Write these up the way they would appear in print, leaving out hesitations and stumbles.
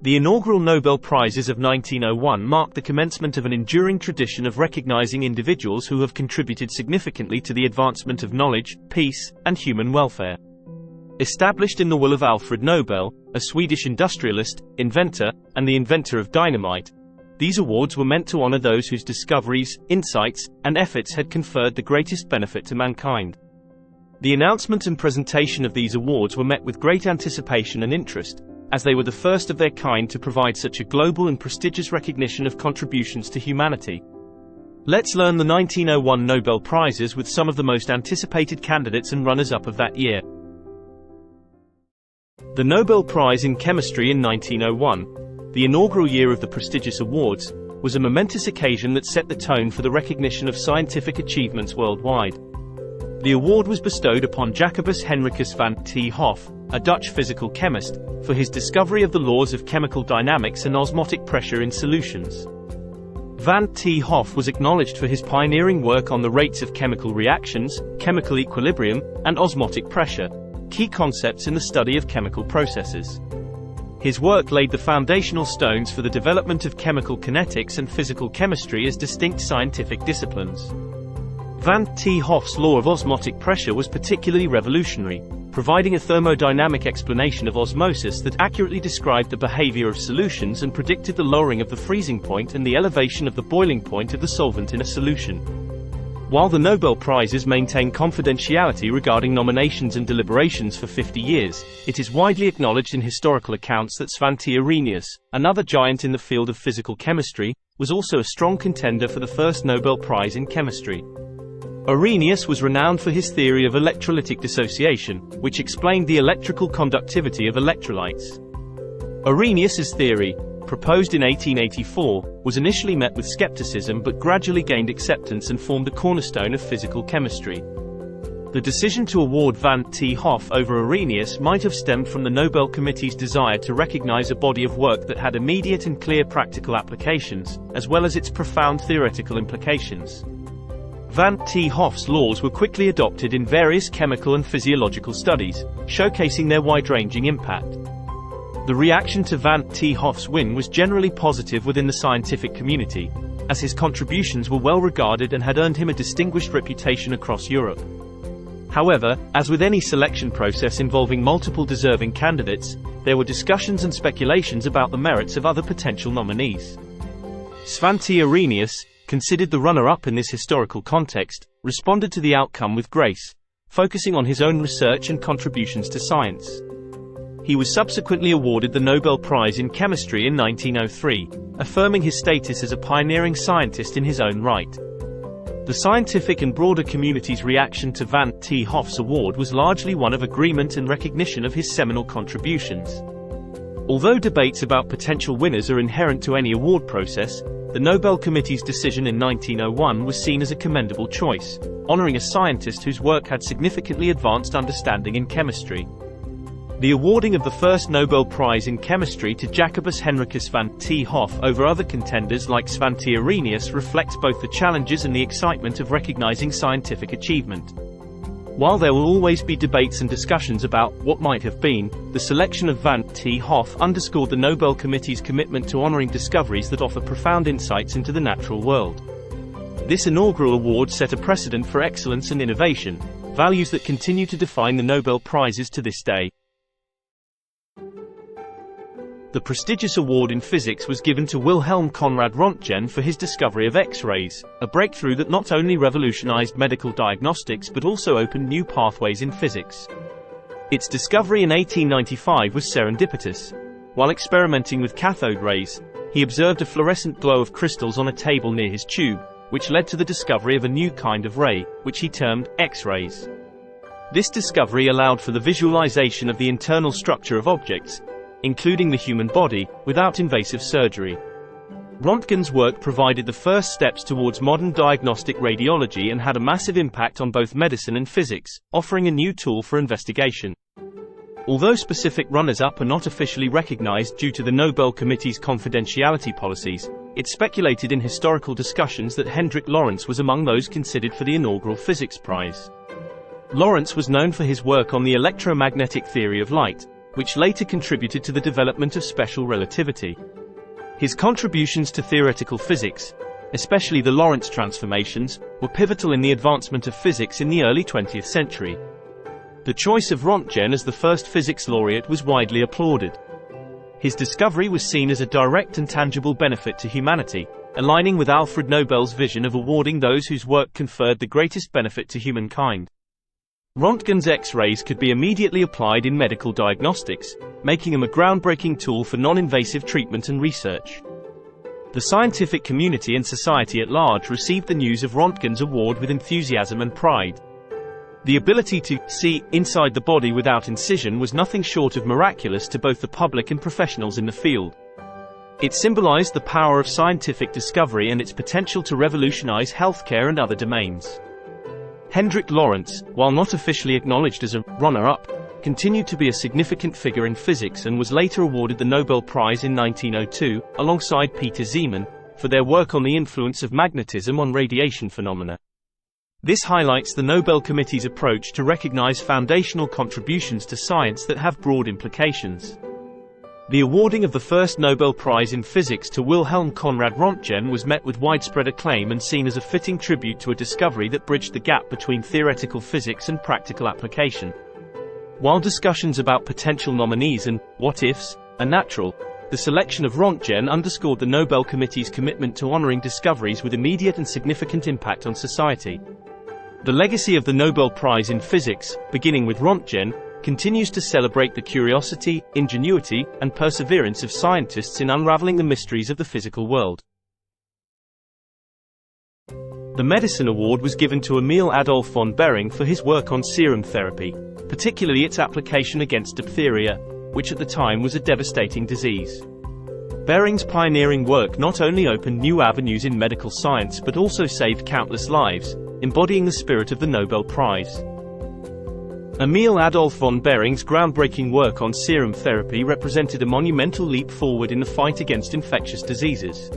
The inaugural Nobel Prizes of 1901 marked the commencement of an enduring tradition of recognizing individuals who have contributed significantly to the advancement of knowledge, peace, and human welfare. Established in the will of Alfred Nobel, a Swedish industrialist, inventor, and the inventor of dynamite, these awards were meant to honor those whose discoveries, insights, and efforts had conferred the greatest benefit to mankind. The announcement and presentation of these awards were met with great anticipation and interest, as they were the first of their kind to provide such a global and prestigious recognition of contributions to humanity. Let's learn the 1901 Nobel Prizes with some of the most anticipated candidates and runners-up of that year. The Nobel Prize in Chemistry in 1901, the inaugural year of the prestigious awards, was a momentous occasion that set the tone for the recognition of scientific achievements worldwide. The award was bestowed upon Jacobus Henricus van 't Hoff, a Dutch physical chemist, for his discovery of the laws of chemical dynamics and osmotic pressure in solutions. Van 't Hoff was acknowledged for his pioneering work on the rates of chemical reactions, chemical equilibrium, and osmotic pressure, key concepts in the study of chemical processes. His work laid the foundational stones for the development of chemical kinetics and physical chemistry as distinct scientific disciplines. Van 't Hoff's law of osmotic pressure was particularly revolutionary, providing a thermodynamic explanation of osmosis that accurately described the behavior of solutions and predicted the lowering of the freezing point and the elevation of the boiling point of the solvent in a solution. While the Nobel Prizes maintain confidentiality regarding nominations and deliberations for 50 years, it is widely acknowledged in historical accounts that Svante Arrhenius, another giant in the field of physical chemistry, was also a strong contender for the first Nobel Prize in chemistry. Arrhenius was renowned for his theory of electrolytic dissociation, which explained the electrical conductivity of electrolytes. Arrhenius's theory, proposed in 1884, was initially met with skepticism but gradually gained acceptance and formed a cornerstone of physical chemistry. The decision to award Van 't Hoff over Arrhenius might have stemmed from the Nobel Committee's desire to recognize a body of work that had immediate and clear practical applications, as well as its profound theoretical implications. Van 't Hoff's laws were quickly adopted in various chemical and physiological studies, showcasing their wide-ranging impact. The reaction to Van 't Hoff's win was generally positive within the scientific community, as his contributions were well regarded and had earned him a distinguished reputation across Europe. However, as with any selection process involving multiple deserving candidates, there were discussions and speculations about the merits of other potential nominees. Svante Arrhenius, considered the runner-up in this historical context, responded to the outcome with grace, focusing on his own research and contributions to science. He was subsequently awarded the Nobel Prize in Chemistry in 1903, affirming his status as a pioneering scientist in his own right. The scientific and broader community's reaction to Van 't Hoff's award was largely one of agreement and recognition of his seminal contributions. Although debates about potential winners are inherent to any award process, the Nobel Committee's decision in 1901 was seen as a commendable choice, honoring a scientist whose work had significantly advanced understanding in chemistry. The awarding of the first Nobel Prize in Chemistry to Jacobus Henricus van 't Hoff over other contenders like Svante Arrhenius reflects both the challenges and the excitement of recognizing scientific achievement. While there will always be debates and discussions about what might have been, the selection of Van 't Hoff underscored the Nobel Committee's commitment to honoring discoveries that offer profound insights into the natural world. This inaugural award set a precedent for excellence and innovation, values that continue to define the Nobel Prizes to this day. The prestigious award in physics was given to Wilhelm Conrad Röntgen for his discovery of X-rays, a breakthrough that not only revolutionized medical diagnostics but also opened new pathways in physics. Its discovery in 1895 was serendipitous. While experimenting with cathode rays, he observed a fluorescent glow of crystals on a table near his tube, which led to the discovery of a new kind of ray, which he termed X-rays. This discovery allowed for the visualization of the internal structure of objects, including the human body, without invasive surgery. Röntgen's work provided the first steps towards modern diagnostic radiology and had a massive impact on both medicine and physics, offering a new tool for investigation. Although specific runners-up are not officially recognized due to the Nobel Committee's confidentiality policies, it's speculated in historical discussions that Hendrik Lorentz was among those considered for the inaugural physics prize. Lorentz was known for his work on the electromagnetic theory of light, which later contributed to the development of special relativity. His contributions to theoretical physics, especially the Lorentz transformations, were pivotal in the advancement of physics in the early 20th century. The choice of Röntgen as the first physics laureate was widely applauded. His discovery was seen as a direct and tangible benefit to humanity, aligning with Alfred Nobel's vision of awarding those whose work conferred the greatest benefit to humankind. Röntgen's X-rays could be immediately applied in medical diagnostics, making them a groundbreaking tool for non-invasive treatment and research. The scientific community and society at large received the news of Röntgen's award with enthusiasm and pride. The ability to see inside the body without incision was nothing short of miraculous to both the public and professionals in the field. It symbolized the power of scientific discovery and its potential to revolutionize healthcare and other domains. Hendrik Lorentz, while not officially acknowledged as a runner-up, continued to be a significant figure in physics and was later awarded the Nobel Prize in 1902, alongside Peter Zeeman, for their work on the influence of magnetism on radiation phenomena. This highlights the Nobel Committee's approach to recognize foundational contributions to science that have broad implications. The awarding of the first Nobel Prize in Physics to Wilhelm Conrad Röntgen was met with widespread acclaim and seen as a fitting tribute to a discovery that bridged the gap between theoretical physics and practical application. While discussions about potential nominees and what-ifs are natural, the selection of Röntgen underscored the Nobel Committee's commitment to honoring discoveries with immediate and significant impact on society. The legacy of the Nobel Prize in Physics, beginning with Röntgen, continues to celebrate the curiosity, ingenuity, and perseverance of scientists in unraveling the mysteries of the physical world. The Medicine Award was given to Emil Adolf von Behring for his work on serum therapy, particularly its application against diphtheria, which at the time was a devastating disease. Behring's pioneering work not only opened new avenues in medical science but also saved countless lives, embodying the spirit of the Nobel Prize. Emil Adolf von Behring's groundbreaking work on serum therapy represented a monumental leap forward in the fight against infectious diseases.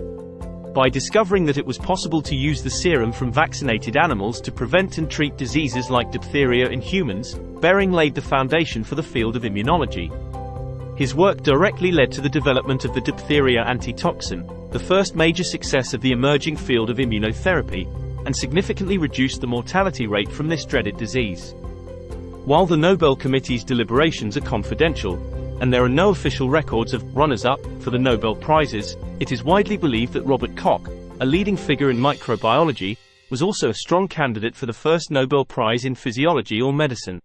By discovering that it was possible to use the serum from vaccinated animals to prevent and treat diseases like diphtheria in humans, Behring laid the foundation for the field of immunology. His work directly led to the development of the diphtheria antitoxin, the first major success of the emerging field of immunotherapy, and significantly reduced the mortality rate from this dreaded disease. While the Nobel Committee's deliberations are confidential, and there are no official records of runners-up for the Nobel Prizes, it is widely believed that Robert Koch, a leading figure in microbiology, was also a strong candidate for the first Nobel Prize in Physiology or Medicine.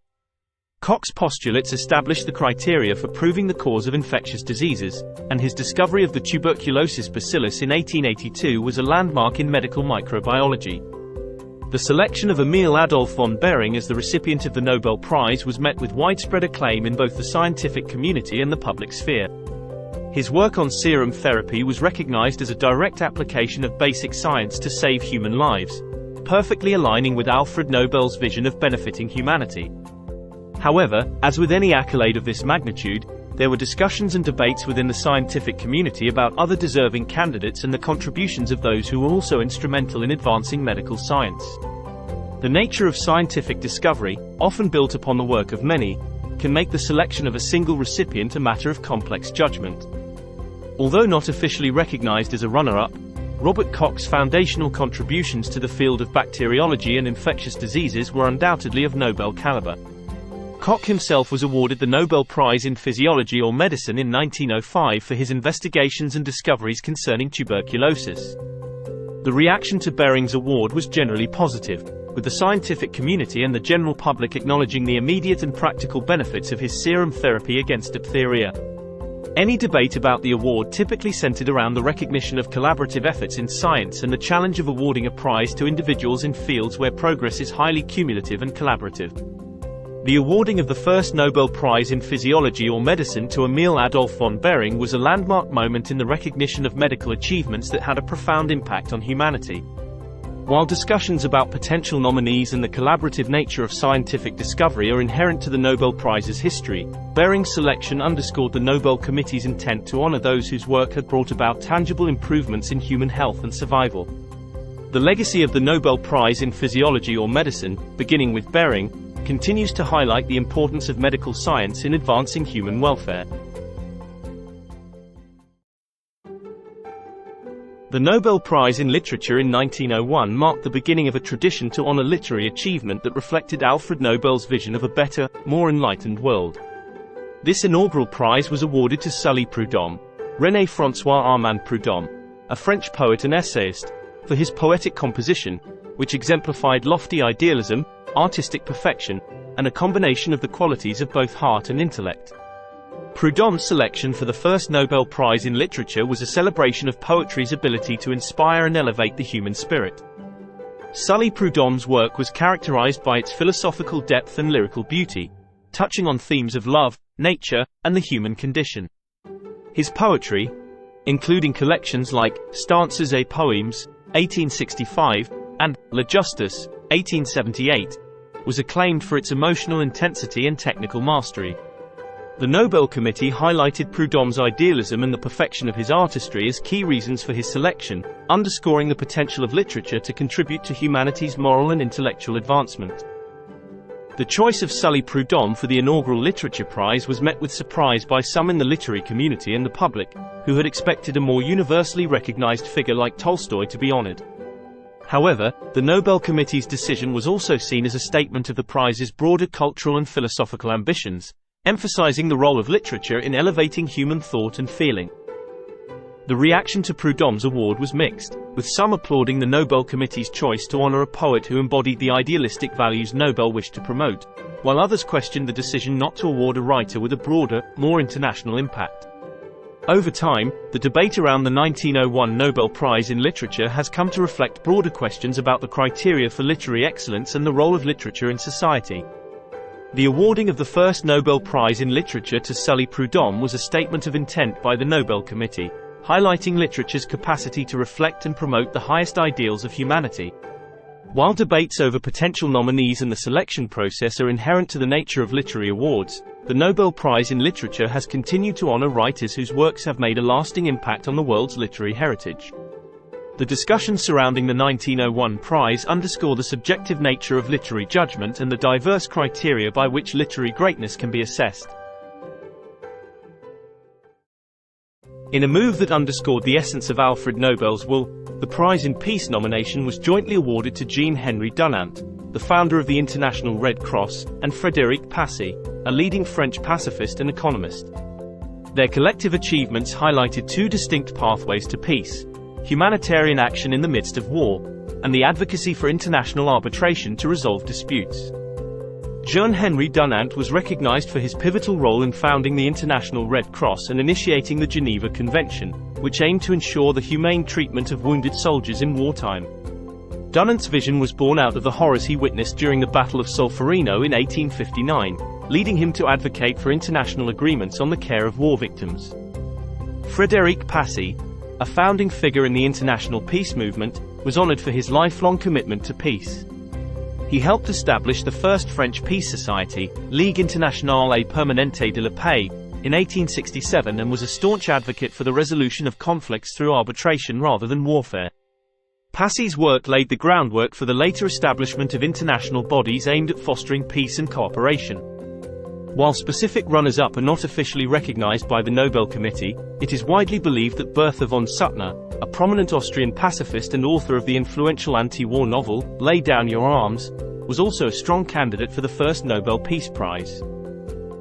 Koch's postulates established the criteria for proving the cause of infectious diseases, and his discovery of the tuberculosis bacillus in 1882 was a landmark in medical microbiology. The selection of Emil Adolf von Behring as the recipient of the Nobel Prize was met with widespread acclaim in both the scientific community and the public sphere. His work on serum therapy was recognized as a direct application of basic science to save human lives, perfectly aligning with Alfred Nobel's vision of benefiting humanity. However, as with any accolade of this magnitude, there were discussions and debates within the scientific community about other deserving candidates and the contributions of those who were also instrumental in advancing medical science. The nature of scientific discovery, often built upon the work of many, can make the selection of a single recipient a matter of complex judgment. Although not officially recognized as a runner-up, Robert Koch's foundational contributions to the field of bacteriology and infectious diseases were undoubtedly of Nobel caliber. Koch himself was awarded the Nobel Prize in Physiology or Medicine in 1905 for his investigations and discoveries concerning tuberculosis. The reaction to Behring's award was generally positive, with the scientific community and the general public acknowledging the immediate and practical benefits of his serum therapy against diphtheria. Any debate about the award typically centered around the recognition of collaborative efforts in science and the challenge of awarding a prize to individuals in fields where progress is highly cumulative and collaborative. The awarding of the first Nobel Prize in Physiology or Medicine to Emil Adolf von Behring was a landmark moment in the recognition of medical achievements that had a profound impact on humanity. While discussions about potential nominees and the collaborative nature of scientific discovery are inherent to the Nobel Prize's history, Behring's selection underscored the Nobel Committee's intent to honor those whose work had brought about tangible improvements in human health and survival. The legacy of the Nobel Prize in Physiology or Medicine, beginning with Behring, continues to highlight the importance of medical science in advancing human welfare. The Nobel Prize in Literature in 1901 marked the beginning of a tradition to honor literary achievement that reflected Alfred Nobel's vision of a better, more enlightened world. This inaugural prize was awarded to Sully Prudhomme, René-François Armand Prudhomme, a French poet and essayist, for his poetic composition, which exemplified lofty idealism, artistic perfection, and a combination of the qualities of both heart and intellect. Prudhomme's selection for the first Nobel Prize in Literature was a celebration of poetry's ability to inspire and elevate the human spirit. Sully Prudhomme's work was characterized by its philosophical depth and lyrical beauty, touching on themes of love, nature, and the human condition. His poetry, including collections like Stances et Poèmes, 1865, and La Justice, 1878, was acclaimed for its emotional intensity and technical mastery. The Nobel Committee highlighted Prudhomme's idealism and the perfection of his artistry as key reasons for his selection, underscoring the potential of literature to contribute to humanity's moral and intellectual advancement. The choice of Sully Prudhomme for the inaugural Literature Prize was met with surprise by some in the literary community and the public, who had expected a more universally recognized figure like Tolstoy to be honored. However, the Nobel Committee's decision was also seen as a statement of the prize's broader cultural and philosophical ambitions, emphasizing the role of literature in elevating human thought and feeling. The reaction to Prudhomme's award was mixed, with some applauding the Nobel Committee's choice to honor a poet who embodied the idealistic values Nobel wished to promote, while others questioned the decision not to award a writer with a broader, more international impact. Over time, the debate around the 1901 Nobel Prize in Literature has come to reflect broader questions about the criteria for literary excellence and the role of literature in society. The awarding of the first Nobel Prize in Literature to Sully Prudhomme was a statement of intent by the Nobel Committee, highlighting literature's capacity to reflect and promote the highest ideals of humanity. While debates over potential nominees and the selection process are inherent to the nature of literary awards, the Nobel Prize in Literature has continued to honor writers whose works have made a lasting impact on the world's literary heritage. The discussions surrounding the 1901 prize underscore the subjective nature of literary judgment and the diverse criteria by which literary greatness can be assessed. In a move that underscored the essence of Alfred Nobel's will, the Prize in Peace nomination was jointly awarded to Jean-Henri Dunant, the founder of the International Red Cross, and Frédéric Passy, a leading French pacifist and economist. Their collective achievements highlighted two distinct pathways to peace: humanitarian action in the midst of war, and the advocacy for international arbitration to resolve disputes. Jean-Henri Dunant was recognized for his pivotal role in founding the International Red Cross and initiating the Geneva Convention, which aimed to ensure the humane treatment of wounded soldiers in wartime. Dunant's vision was born out of the horrors he witnessed during the Battle of Solferino in 1859, leading him to advocate for international agreements on the care of war victims. Frédéric Passy, a founding figure in the international peace movement, was honored for his lifelong commitment to peace. He helped establish the first French peace society, Ligue Internationale et Permanente de la Paix, in 1867 and was a staunch advocate for the resolution of conflicts through arbitration rather than warfare. Passy's work laid the groundwork for the later establishment of international bodies aimed at fostering peace and cooperation. While specific runners-up are not officially recognized by the Nobel Committee, it is widely believed that Bertha von Suttner, a prominent Austrian pacifist and author of the influential anti-war novel, Lay Down Your Arms, was also a strong candidate for the first Nobel Peace Prize.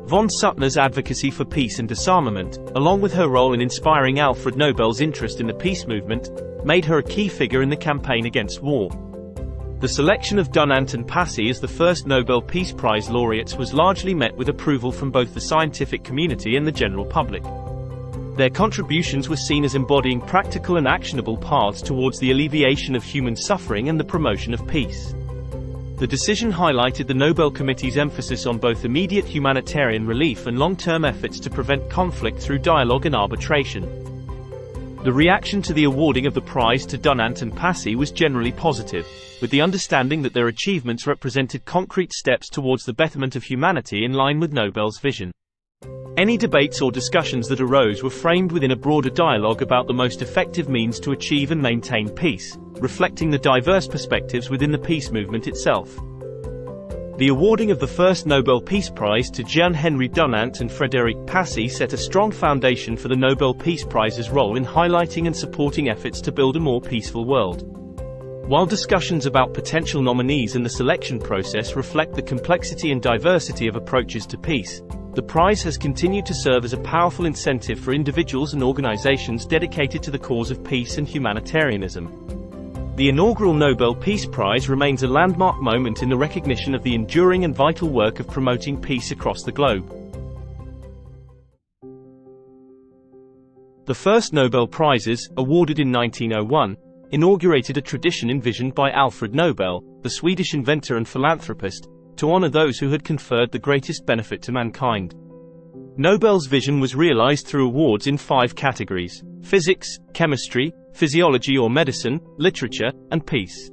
Von Suttner's advocacy for peace and disarmament, along with her role in inspiring Alfred Nobel's interest in the peace movement, made her a key figure in the campaign against war. The selection of Dunant and Passy as the first Nobel Peace Prize laureates was largely met with approval from both the scientific community and the general public. Their contributions were seen as embodying practical and actionable paths towards the alleviation of human suffering and the promotion of peace. The decision highlighted the Nobel Committee's emphasis on both immediate humanitarian relief and long-term efforts to prevent conflict through dialogue and arbitration. The reaction to the awarding of the prize to Dunant and Passy was generally positive, with the understanding that their achievements represented concrete steps towards the betterment of humanity in line with Nobel's vision. Any debates or discussions that arose were framed within a broader dialogue about the most effective means to achieve and maintain peace, reflecting the diverse perspectives within the peace movement itself. The awarding of the first Nobel Peace Prize to Jean-Henri Dunant and Frédéric Passy set a strong foundation for the Nobel Peace Prize's role in highlighting and supporting efforts to build a more peaceful world. While discussions about potential nominees and the selection process reflect the complexity and diversity of approaches to peace, the prize has continued to serve as a powerful incentive for individuals and organizations dedicated to the cause of peace and humanitarianism. The inaugural Nobel Peace Prize remains a landmark moment in the recognition of the enduring and vital work of promoting peace across the globe. The first Nobel Prizes, awarded in 1901, inaugurated a tradition envisioned by Alfred Nobel, the Swedish inventor and philanthropist, to honor those who had conferred the greatest benefit to mankind. Nobel's vision was realized through awards in 5 categories: physics, chemistry, physiology or medicine, literature, and peace.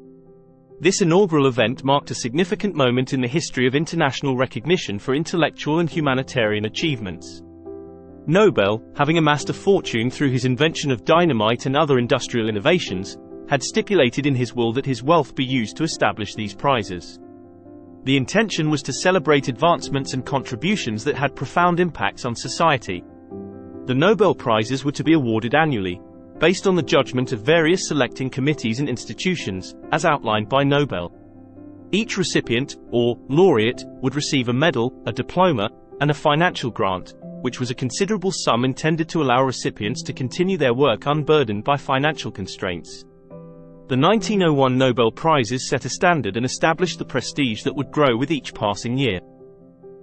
This inaugural event marked a significant moment in the history of international recognition for intellectual and humanitarian achievements. Nobel, having amassed a fortune through his invention of dynamite and other industrial innovations, had stipulated in his will that his wealth be used to establish these prizes. The intention was to celebrate advancements and contributions that had profound impacts on society. The Nobel Prizes were to be awarded annually, based on the judgment of various selecting committees and institutions, as outlined by Nobel. Each recipient, or laureate, would receive a medal, a diploma, and a financial grant, which was a considerable sum intended to allow recipients to continue their work unburdened by financial constraints. The 1901 Nobel Prizes set a standard and established the prestige that would grow with each passing year.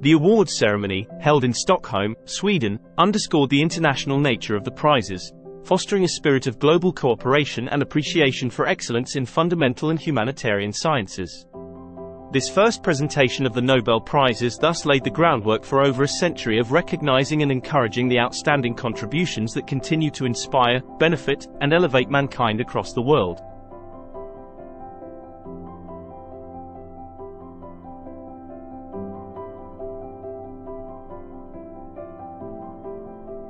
The awards ceremony, held in Stockholm, Sweden, underscored the international nature of the prizes, fostering a spirit of global cooperation and appreciation for excellence in fundamental and humanitarian sciences. This first presentation of the Nobel Prizes thus laid the groundwork for over a century of recognizing and encouraging the outstanding contributions that continue to inspire, benefit, and elevate mankind across the world.